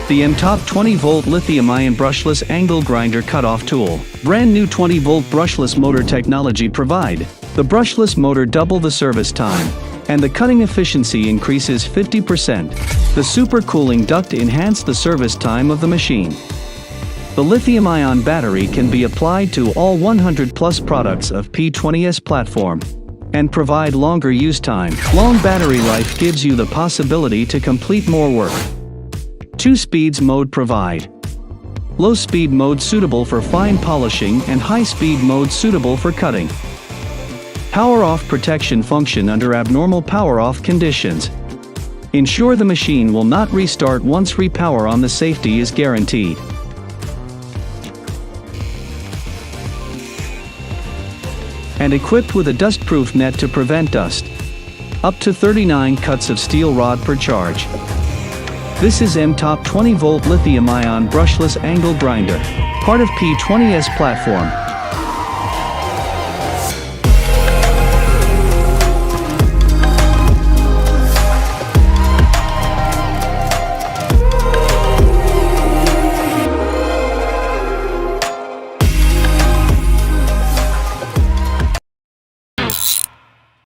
The EMTOP 20-volt lithium-ion brushless angle grinder cutoff tool. Brand new 20-volt brushless motor technology provide. The brushless motor double the service time, and the cutting efficiency increases 50%. The supercooling duct enhance the service time of the machine. The lithium-ion battery can be applied to all 100+ products of P20S platform and provide longer use time. Long battery life gives you the possibility to complete more work. 2 speeds mode provide. Low speed mode suitable for fine polishing and high speed mode suitable for cutting. Power off protection function under abnormal power off conditions. Ensure the machine will not restart once repower on. The safety is guaranteed. And equipped with a dust-proof net to prevent dust. Up to 39 cuts of steel rod per charge. This is EMTOP 20-volt lithium-ion brushless angle grinder, part of P20S platform.